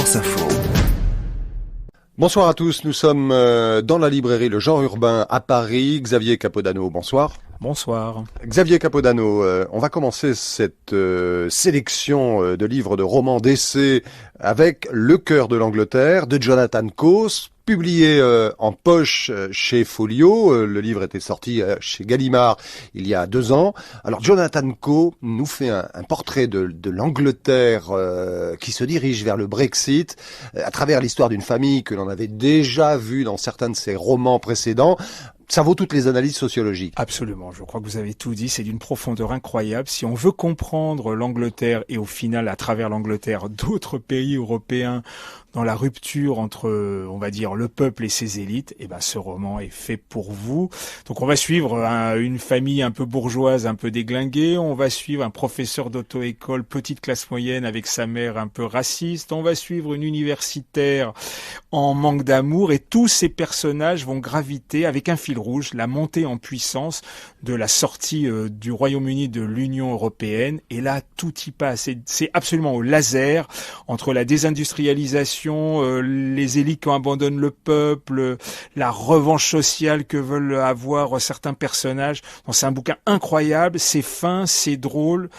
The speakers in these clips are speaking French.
France Info. Bonsoir à tous, nous sommes dans la librairie Le Genre Urbain à Paris. Xavier Capodano, bonsoir. Bonsoir. Xavier Capodano, on va commencer cette sélection de livres, de romans, d'essais avec Le cœur de l'Angleterre de Jonathan Coe, publié en poche chez Folio. Le livre était sorti chez Gallimard il y a 2 ans. Alors Jonathan Coe nous fait un portrait de l'Angleterre qui se dirige vers le Brexit à travers l'histoire d'une famille que l'on avait déjà vue dans certains de ses romans précédents. Ça vaut toutes les analyses sociologiques. Absolument, je crois que vous avez tout dit, c'est d'une profondeur incroyable. Si on veut comprendre l'Angleterre et au final, à travers l'Angleterre, d'autres pays européens dans la rupture entre, on va dire, le peuple et ses élites, eh ben, ce roman est fait pour vous. Donc on va suivre une famille un peu bourgeoise, un peu déglinguée. On va suivre un professeur d'auto-école, petite classe moyenne avec sa mère un peu raciste. On va suivre une universitaire en manque d'amour et tous ces personnages vont graviter avec un fil rouge, la montée en puissance de la sortie du Royaume-Uni de l'Union européenne. Et là, tout y passe. C'est absolument au laser entre la désindustrialisation, les élites qui abandonnent le peuple, la revanche sociale que veulent avoir certains personnages. Donc, c'est un bouquin incroyable, c'est fin, c'est drôle.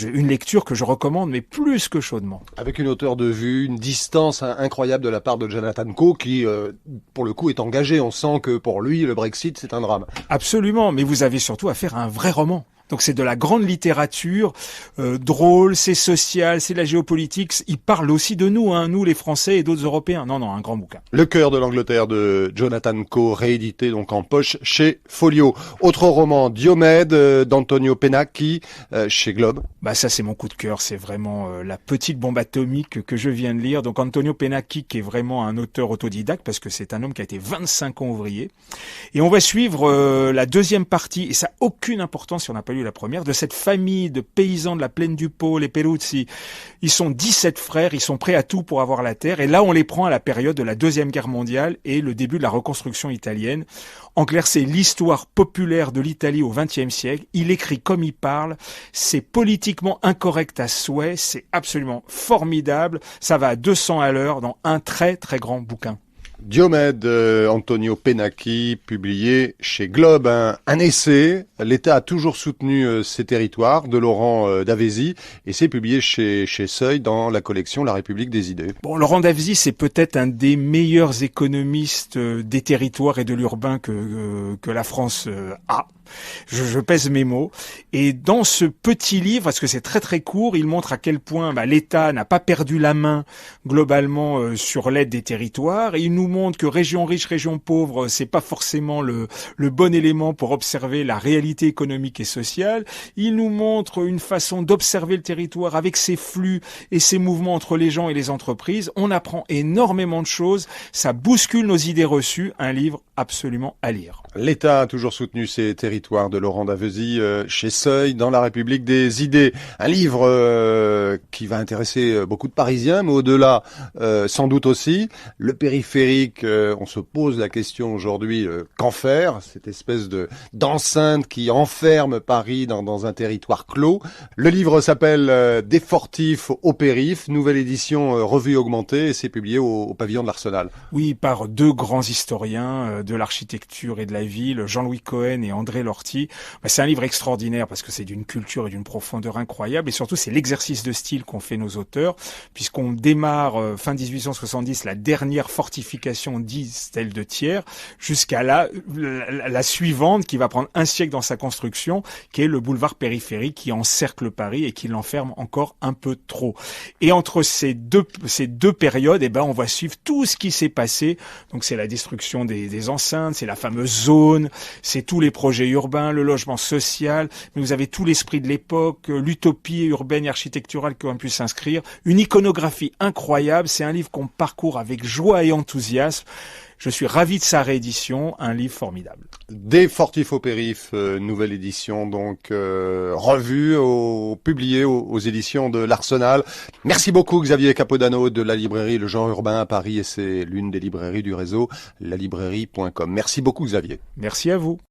Une lecture que je recommande, mais plus que chaudement. Avec une hauteur de vue, une distance incroyable de la part de Jonathan Coe qui, pour le coup, est engagé. On sent que pour lui, le Brexit, c'est un drame. Absolument, mais vous avez surtout affaire à un vrai roman. Donc c'est de la grande littérature, drôle, c'est social, c'est de la géopolitique. Il parle aussi de nous, nous les Français et d'autres Européens. Non, un grand bouquin. Le cœur de l'Angleterre de Jonathan Coe, réédité donc en poche chez Folio. Autre roman, Diomède d'Antonio Pennacchi chez Globe. Ça c'est mon coup de cœur, c'est vraiment la petite bombe atomique que je viens de lire. Donc Antonio Pennacchi qui est vraiment un auteur autodidacte parce que c'est un homme qui a été 25 ans ouvrier. Et on va suivre la deuxième partie, et ça n'a aucune importance si on n'a pas lu la première, de cette famille de paysans de la plaine du Pô, les Peruzzi. Ils sont 17 frères, ils sont prêts à tout pour avoir la terre. Et là, on les prend à la période de la Deuxième Guerre mondiale et le début de la reconstruction italienne. En clair, c'est l'histoire populaire de l'Italie au XXe siècle. Il écrit comme il parle. C'est politiquement incorrect à souhait. C'est absolument formidable. Ça va à 200 à l'heure dans un très, très grand bouquin. Diomède, Antonio Pennacchi, publié chez Globe, un essai. L'État a toujours soutenu ces territoires, de Laurent D'Avézy, et c'est publié chez Seuil dans la collection La République des idées. Bon, Laurent D'Avézy, c'est peut-être un des meilleurs économistes des territoires et de l'urbain que la France a. Je pèse mes mots. Et dans ce petit livre, parce que c'est très très court, il montre à quel point l'État n'a pas perdu la main globalement sur l'aide des territoires. Et il nous montre que région riche, région pauvre, c'est pas forcément le bon élément pour observer la réalité économique et sociale. Il nous montre une façon d'observer le territoire avec ses flux et ses mouvements entre les gens et les entreprises. On apprend énormément de choses. Ça bouscule nos idées reçues. Un livre absolument à lire. L'État a toujours soutenu ces territoires de Laurent D'Avézy chez Seuil dans La République des idées. Un livre qui va intéresser beaucoup de Parisiens, mais au-delà sans doute aussi. Le périphérique, on se pose la question aujourd'hui, qu'en faire? Cette espèce d'enceinte qui enferme Paris dans un territoire clos. Le livre s'appelle Des fortifs au périph', nouvelle édition revue augmentée, et c'est publié au pavillon de l'Arsenal. Oui, par 2 grands historiens de l'architecture et de la ville, Jean-Louis Cohen et André Lortie. C'est un livre extraordinaire parce que c'est d'une culture et d'une profondeur incroyable, et surtout c'est l'exercice de style qu'ont fait nos auteurs, puisqu'on démarre fin 1870 la dernière fortification d'Isle de Thiers jusqu'à la suivante qui va prendre un siècle dans sa construction, qui est le boulevard périphérique qui encercle Paris et qui l'enferme encore un peu trop. Et entre ces deux périodes, on va suivre tout ce qui s'est passé. Donc c'est la destruction des enceintes, c'est la fameuse zone, c'est tous les projets urbains, le logement social, mais vous avez tout l'esprit de l'époque, l'utopie urbaine et architecturale qui ont pu s'inscrire, une iconographie incroyable. C'est un livre qu'on parcourt avec joie et enthousiasme. Je suis ravi de sa réédition, un livre formidable. Des fortifs au périph', nouvelle édition, donc revue, publiée aux éditions de l'Arsenal. Merci beaucoup Xavier Capodano de la librairie Le Genre Urbain à Paris, et c'est l'une des librairies du réseau, lalibrairie.com. Merci beaucoup Xavier. Merci à vous.